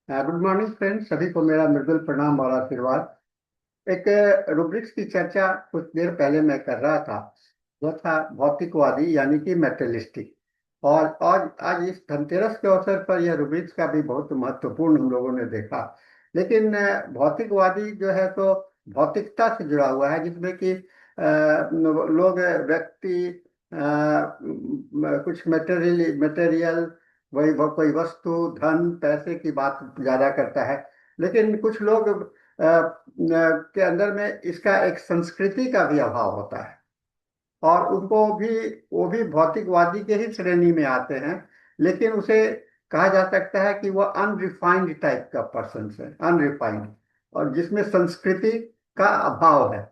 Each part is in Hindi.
गुड मॉर्निंग फ्रेंड्स, सभी को मेरा मृदुल प्रणाम और आशीर्वाद। एक रूब्रिक्स की चर्चा कुछ देर पहले मैं कर रहा था। वो था भौतिकवादी यानी कि मेटेलिस्टिक। और आज इस धनतेरस के अवसर पर यह रूब्रिक्स का भी बहुत महत्वपूर्ण हम लोगों ने देखा। लेकिन भौतिकवादी जो है तो भौतिकता से जुड़ा हुआ है, जिसमें कि लोग व्यक्ति कुछ मटेरियल वही कोई वस्तु धन पैसे की बात ज्यादा करता है। लेकिन कुछ लोग के अंदर में इसका एक संस्कृति का भी अभाव होता है। और उनको भी वो भी भौतिकवादी के ही श्रेणी में आते हैं। लेकिन उसे कहा जा सकता है कि वो अनरिफाइंड टाइप का पर्सन है, अनरिफाइंड, और जिसमें संस्कृति का अभाव है।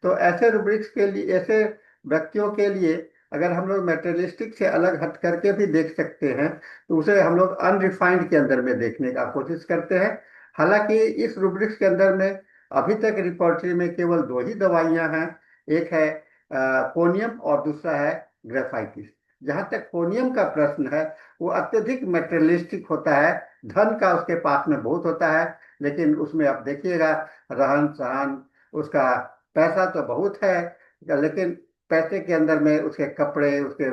तो ऐसे रूब्रिक्स के लिए, ऐसे व्यक्तियों के लिए अगर हम लोग मेटेरियलिस्टिक से अलग हट करके भी देख सकते हैं, तो उसे हम लोग अनरिफाइंड के अंदर में देखने का कोशिश करते हैं। हालांकि इस रूब्रिक्स के अंदर में अभी तक रिपोर्टरी में केवल दो ही दवाइयां हैं। एक है कोनियम और दूसरा है ग्रेफाइटिस। जहां तक कोनियम का प्रश्न है, वो अत्यधिक मेटेरियलिस्टिक होता है। धन का उसके पास में बहुत होता है, लेकिन उसमें आप देखिएगा रहन सहन उसका, पैसा तो बहुत है लेकिन पैसे के अंदर में उसके कपड़े, उसके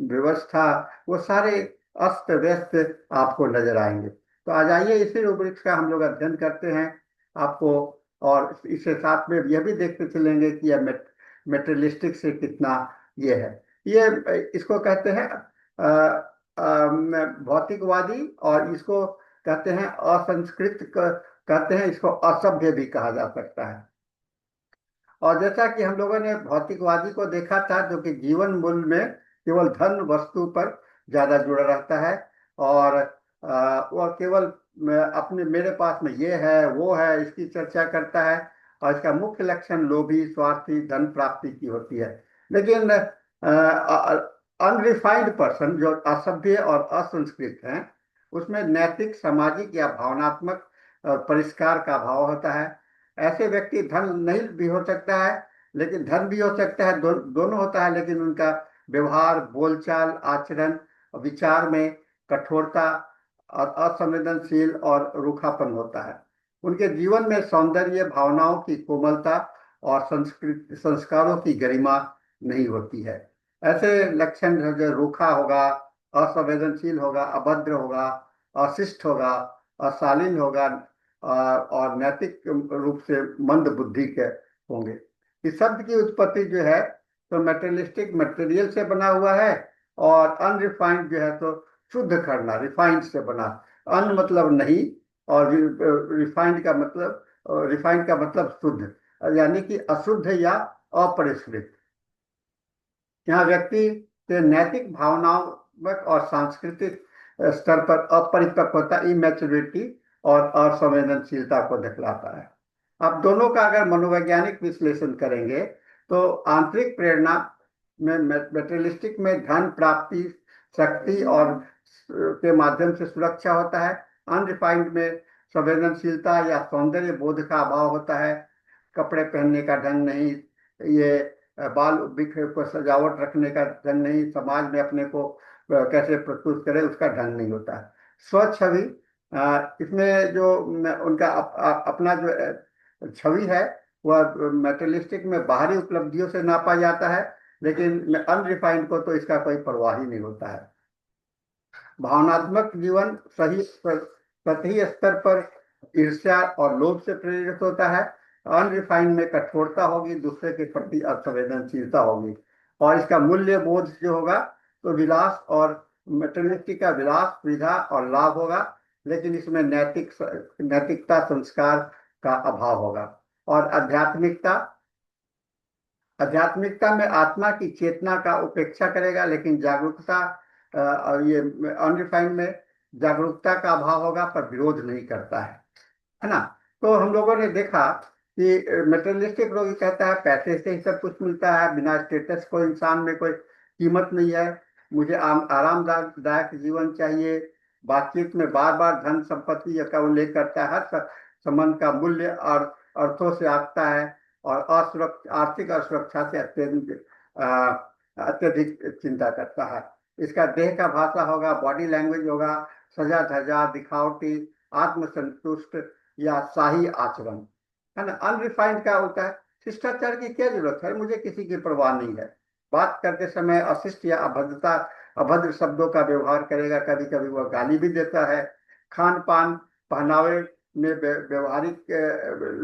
व्यवस्था, वो सारे अस्त व्यस्त आपको नजर आएंगे। तो आ जाइए इसी रूब्रिक्स का हम लोग अध्ययन करते हैं आपको। और इसके साथ में यह भी देखते चलेंगे कि यह मेटेरियलिस्टिक से कितना ये है। ये इसको कहते हैं भौतिकवादी, और इसको कहते हैं असंस्कृत, कहते हैं इसको असभ्य भी कहा जा सकता है। और जैसा कि हम लोगों ने भौतिकवादी को देखा था, जो कि जीवन मूल्य में केवल धन वस्तु पर ज्यादा जुड़ा रहता है। और वह केवल अपने मेरे पास में ये है वो है इसकी चर्चा करता है। और इसका मुख्य लक्षण लोभी स्वार्थी धन प्राप्ति की होती है। लेकिन अनरिफाइंड पर्सन जो असभ्य और असंस्कृत हैं, उसमें नैतिक सामाजिक या भावनात्मक परिष्कार का अभाव होता है। ऐसे व्यक्ति धन नहीं भी हो सकता है, लेकिन धन भी हो सकता है, दोनों होता है, लेकिन उनका व्यवहार बोलचाल आचरण विचार में कठोरता और असंवेदनशील और रूखापन होता है। उनके जीवन में सौंदर्य भावनाओं की कोमलता और संस्कृत संस्कारों की गरिमा नहीं होती है। ऐसे लक्षण जो रूखा होगा, असंवेदनशील होगा, अभद्र होगा, अशिष्ट होगा, अशालीन होगा, और नैतिक रूप से मंद बुद्धि के होंगे। इस शब्द की उत्पत्ति जो है तो मेटेरियलिस्टिक मटेरियल से बना हुआ है, और अनरिफाइंड जो है तो शुद्ध करना, रिफाइंड से बना। अन मतलब नहीं, और रिफाइंड का मतलब शुद्ध, यानी कि अशुद्ध या अपरिष्कृत। यहाँ व्यक्ति के नैतिक भावनात्मक और सांस्कृतिक स्तर पर अपरिपक्वता, इमेच्योरिटी और असंवेदनशीलता को दिखलाता है। आप दोनों का अगर मनोवैज्ञानिक विश्लेषण करेंगे तो आंतरिक प्रेरणा में मेटेरियलिस्टिक में धन प्राप्ति, शक्ति और के माध्यम से सुरक्षा होता है। अनरिफाइंड में संवेदनशीलता या सौंदर्य बोध का अभाव होता है। कपड़े पहनने का ढंग नहीं, ये बाल बिखरे को सजावट रखने का ढंग नहीं, समाज में अपने को कैसे प्रस्तुत करे उसका ढंग नहीं होता है। स्वच्छ छवि, इसमें जो उनका अपना जो छवि है वह मेटेरियलिस्टिक में बाहरी उपलब्धियों से नापा जाता है, लेकिन अनरिफाइंड को तो इसका कोई परवाह ही नहीं होता है। भावनात्मक जीवन सही सतही स्तर पर ईर्ष्या और लोभ से प्रेरित होता है। अनरिफाइंड में कठोरता होगी, दूसरे के प्रति असंवेदनशीलता होगी। और इसका मूल्य बोध जो होगा तो विलास और मेटेरियलिस्टिक का विलास सुविधा और लाभ होगा, लेकिन इसमें नैतिकता संस्कार का अभाव होगा। और आध्यात्मिकता, आध्यात्मिकता में आत्मा की चेतना का उपेक्षा करेगा, लेकिन जागरूकता, और ये अनरिफाइंड में जागरूकता का अभाव होगा पर विरोध नहीं करता है ना। तो हम लोगों ने देखा कि मेटेरियलिस्टिक लोग कहता है पैसे से ही सब कुछ मिलता है, बिना स्टेटस को इंसान में कोई कीमत नहीं है। मुझे आरामदायक जीवन चाहिए। बातचीत में बार बार धन संपत्ति का उल्लेख करता है। हर संबंध का मूल्य और अर्थों से आता है, और आर्थिक असुरक्षा से अत्यधिक चिंता करता है। इसका देह का भाषा होगा, बॉडी लैंग्वेज होगा, सजा धजा, दिखावटी, आत्मसंतुष्ट या शाही आचरण, है ना। अनरिफाइंड क्या होता है? शिष्टाचार की क्या जरूरत है, मुझे किसी की परवाह नहीं है। बात करते समय अशिष्ट या अभद्रता, अभद्र शब्दों का व्यवहार करेगा, कभी कभी वह गाली भी देता है। खान पान पहनावे में व्यवहारिक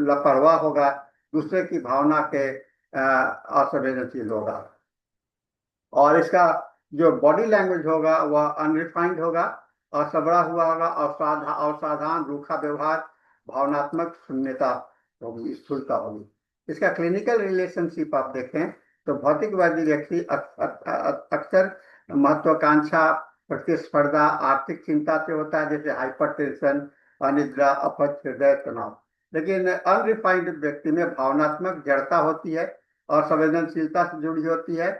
लापरवाह होगा, दूसरे की भावना के असंवेदनशील होगा। और इसका जो बॉडी लैंग्वेज होगा वह अनरिफाइंड होगा, असबड़ा हुआ होगा, असाधारण रूखा व्यवहार, भावनात्मक शून्यता होगी, स्थूलता होगी। इसका क्लिनिकल रिलेशनशिप आप देखें तो भौतिकवादी व्यक्ति अक्सर महत्वाकांक्षा, प्रतिस्पर्धा, आर्थिक चिंता से होता है, जैसे हाइपरटेंशन, अनिद्रा, अपच, हृदय तनाव। लेकिन अनरिफाइंड व्यक्ति में भावनात्मक जड़ता होती है और संवेदनशीलता से जुड़ी होती है।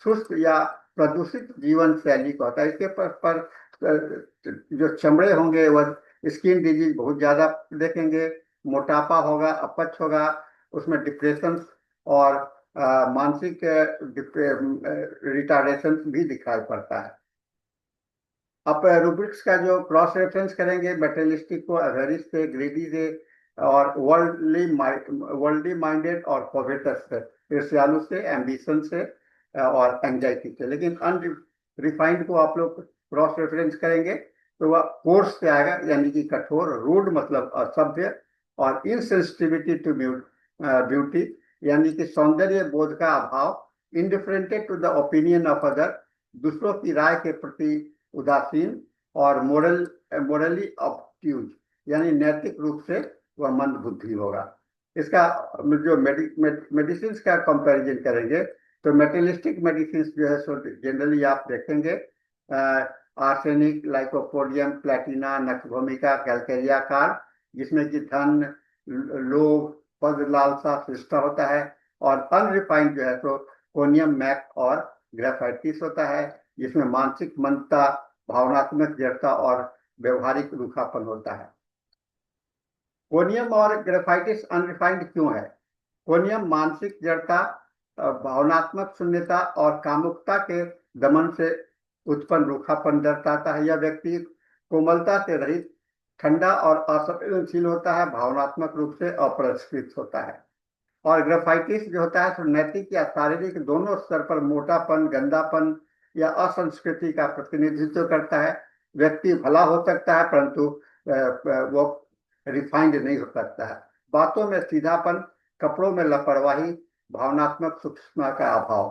सुस्त या प्रदूषित जीवन शैली का होता है। इसके पर जो चमड़े होंगे वह स्किन डिजीज बहुत ज्यादा देखेंगे, मोटापा होगा, अपच होगा, उसमें डिप्रेशन और मानसिक रिटार्डेशन भी दिखाई पड़ता है। अब रूब्रिक्स का जो क्रॉस रेफरेंस करेंगे मेटेरियलिस्टिक को एवेरिस से, ग्रेडी से और वर्ल्डली माइंडेड और कोवेटस से, ईर्ष्यालु से, एम्बिशन से और एंजाइटी से। लेकिन अनरिफाइंड को आप लोग क्रॉस रेफरेंस करेंगे तो वह कोर्स से आएगा, यानी कि कठोर, रूड मतलब असभ्य, और इनसेंसिटिविटी टू ब्यूटी यानी कि सौंदर्य बोध का अभाव, indifferent to the opinion of other, दूसरों की राय के प्रति उदासीन, और मोरली ऑब्ट्यूज यानी नैतिक रूप से वह मंद बुद्धि होगा। इसका जो मेडिसिन का कंपैरिजन करेंगे तो मेटेरियलिस्टिक मेडिसिन जो है सो जनरली आप देखेंगे आर्सेनिक, लाइकोपोडियम, प्लेटिना, नखभूमिका, कैलकेरिया कार, जिसमें कि धन, लोभ, पद, लालसा, शिष्टा होता है। और अनरिफाइंड जो है तो कोनियम, मैक और ग्रेफाइटिस होता है, जिसमें मानसिक मंदता, भावनात्मक जड़ता और व्यवहारिक रूखापन होता है। कोनियम और ग्रेफाइटिस अनरिफाइंड क्यों है? कोनियम मानसिक जड़ता, भावनात्मक शून्यता और कामुकता के दमन से उत्पन्न रूखापन दर्शाता है। यह व्यक्ति कोमलता से रहित, ठंडा और असंवेदनशील होता है, भावनात्मक रूप से अपरिष्कृत होता है। और ग्रेफाइटिस जो होता है तो नैतिक या शारीरिक दोनों स्तर पर मोटापन, गंदापन या असंस्कृति का प्रतिनिधित्व करता है। व्यक्ति भला हो सकता है परंतु वो रिफाइंड नहीं हो सकता है। बातों में सीधापन, कपड़ों में लापरवाही, भावनात्मक सूक्ष्मता का अभाव।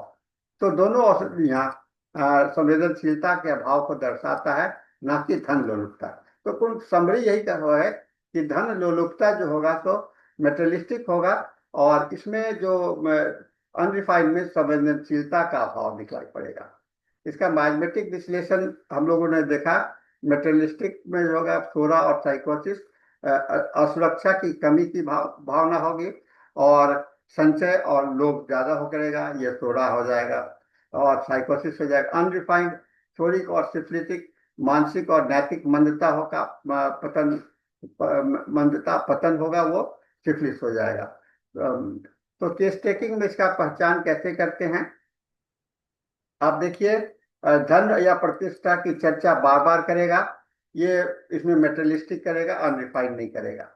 तो दोनों औषधियां संवेदनशीलता के अभाव को दर्शाता है, न कि धन लोलुपता। तो कुल समरी यही कहा है कि धन लोलुपता जो होगा तो मेटेरियलिस्टिक होगा, और इसमें जो अनरिफाइंड में संवेदनशीलता का अभाव दिखाई पड़ेगा। इसका मैथमेटिक विश्लेषण हम लोगों ने देखा, मेटेरियलिस्टिक में जो होगा सोरा और साइकोसिस, असुरक्षा की कमी की भावना होगी, और संचय और लोभ ज्यादा हो करेगा, ये सोरा हो जाएगा, और साइकोसिस हो जाएगा। अनरिफाइंड थोरिक और सिफिलिटिक, मानसिक और नैतिक मंदता होगा, पतन होगा, वो सिफिलिस हो जाएगा। तो केस टेकिंग में इसका पहचान कैसे करते हैं? आप देखिए, धन या प्रतिष्ठा की चर्चा बार बार करेगा, ये इसमें मेटेरियलिस्टिक करेगा, अनरिफाइंड नहीं करेगा।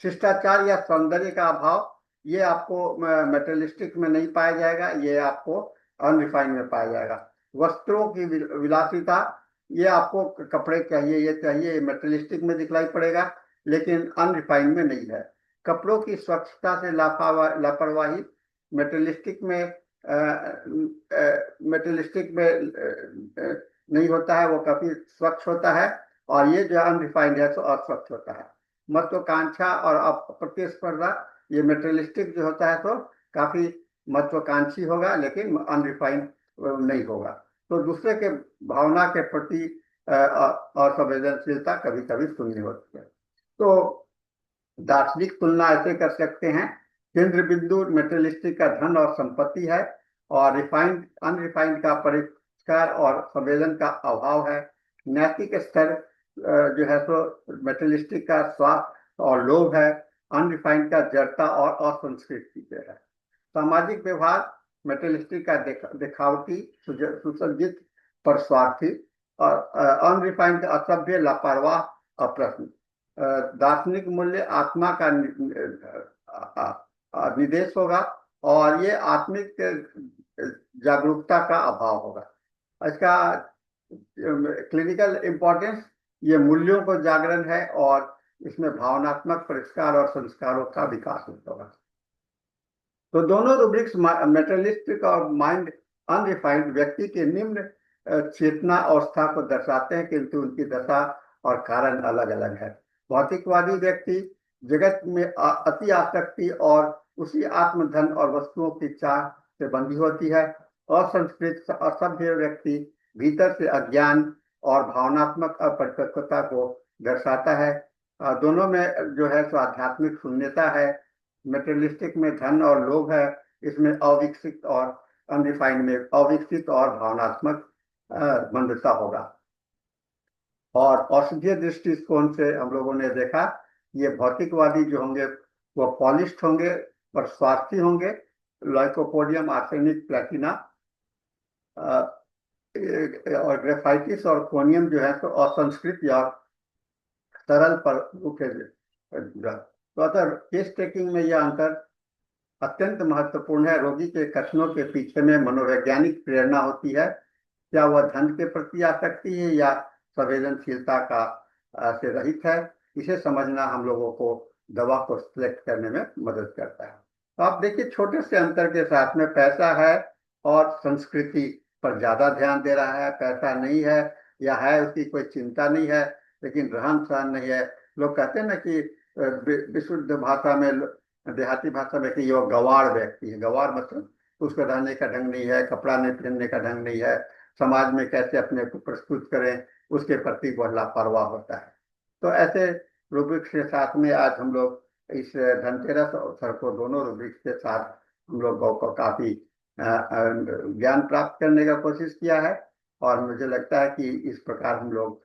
शिष्टाचार या सौंदर्य का अभाव, ये आपको मेटेरियलिस्टिक में नहीं पाया जाएगा, ये आपको अनरिफाइंड में पाया जाएगा। वस्त्रों की विलासिता, ये आपको कपड़े चाहिए, ये चाहिए, मेटेरियलिस्टिक में दिखलाई पड़ेगा, लेकिन अनरिफाइंड में नहीं है। कपड़ों की स्वच्छता से लापरवाही, मेटेरियलिस्टिक में नहीं होता है, वो काफी स्वच्छ होता है, और ये जो अनरिफाइंड है तो अस्वच्छ होता है। महत्वाकांक्षा और प्रतिस्पर्धा, ये मेटेरियलिस्टिक जो होता है तो काफी महत्वाकांक्षी होगा, लेकिन अनरिफाइंड नहीं होगा। तो दूसरे के भावना के प्रति असंवेदनशीलता कभी कभी शून्य होती है। तो दार्शनिक तुलना ऐसे कर सकते हैं, केंद्र बिंदु मेटेरियलिस्टिक का धन और संपत्ति है, और रिफाइंड अनरिफाइंड का परिष्कार और संवेदन का अभाव है। नैतिक स्तर जो है तो मेटेरियलिस्टिक का स्वार्थ और लोभ है, अनरिफाइंड का जड़ता और असंस्कृति है। सामाजिक व्यवहार, मेटेरियलिस्टिक का दिखावटी, सुसज्जित पर स्वार्थी, और अनरिफाइंड का असभ्य, लापरवाह, अप्रश्न। दार्शनिक मूल्य आत्मा का निदेश होगा, और ये आत्मिक जागरूकता का अभाव होगा। इसका क्लिनिकल इम्पोर्टेंस, ये मूल्यों को जागरण है, और इसमें भावनात्मक परिष्कार और संस्कारों का विकास होगा। तो दोनों रूब्रिक्स, मेटेरियलिस्टिक और माइंड अनरिफाइंड, व्यक्ति के निम्न चेतना अवस्था को दर्शाते हैं, किंतु उनकी दशा और कारण अलग अलग है। भौतिकवादी व्यक्ति जगत में अति आसक्ति और उसी आत्मधन और वस्तुओं की चाह से बंधी होती है। असंस्कृत असभ्य व्यक्ति भीतर से अज्ञान और भावनात्मक अपरिपक्वता को दर्शाता है। दोनों में जो है सो आध्यात्मिक शून्यता है। मेटेरियलिस्टिक में धन और लोभ है, इसमें अविकसित और अनरिफाइंड में अविकसित और भावनात्मक मंदता होगा। और औषधीय दृष्टिकोण से हम लोगों ने देखा, ये भौतिकवादी जो होंगे वो पॉलिश्ड होंगे और स्वार्थी होंगे। लाइकोपोडियम, आर्सेनिक, प्लेटिना और ग्रेफाइटिस और कोनियम जो है तो असंस्कृत या तरल पर मुख्य। तो अतः केस टेकिंग में यह अंतर अत्यंत महत्वपूर्ण है। रोगी के कथनों के पीछे में मनोवैज्ञानिक प्रेरणा होती है। क्या वह धन के प्रति आसक्ति है या संवेदनशीलता का से रहित है? इसे समझना हम लोगों को दवा को सिलेक्ट करने में मदद करता है। तो आप देखिए, छोटे से अंतर के साथ में पैसा है और संस्कृति पर ज्यादा ध्यान दे रहा है। पैसा नहीं है या है उसकी कोई चिंता नहीं है, लेकिन रहन सहन नहीं है। लोग कहते हैं ना कि विशुद्ध भाषा में, देहाती भाषा में, कि ये गंवार व्यक्ति है। गंवार मतलब उसको रहने का ढंग नहीं है, कपड़ा नहीं पहनने का ढंग नहीं है, समाज में कैसे अपने को प्रस्तुत करें उसके प्रति वह लापरवाह होता है। तो ऐसे रूब्रिक्स के साथ में आज हम लोग इस धनतेरस अवसर को दोनों रूब्रिक्स के साथ हम लोगों को काफी ज्ञान प्राप्त करने का कोशिश किया है। और मुझे लगता है कि इस प्रकार हम लोग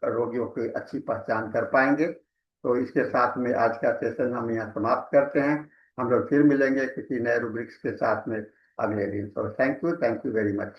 रोगियों की अच्छी पहचान कर पाएंगे। तो इसके साथ में आज का सेशन हम यहाँ समाप्त करते हैं। हम लोग फिर मिलेंगे किसी नए रूब्रिक्स के साथ में अगले दिन। तो थैंक यू वेरी मच।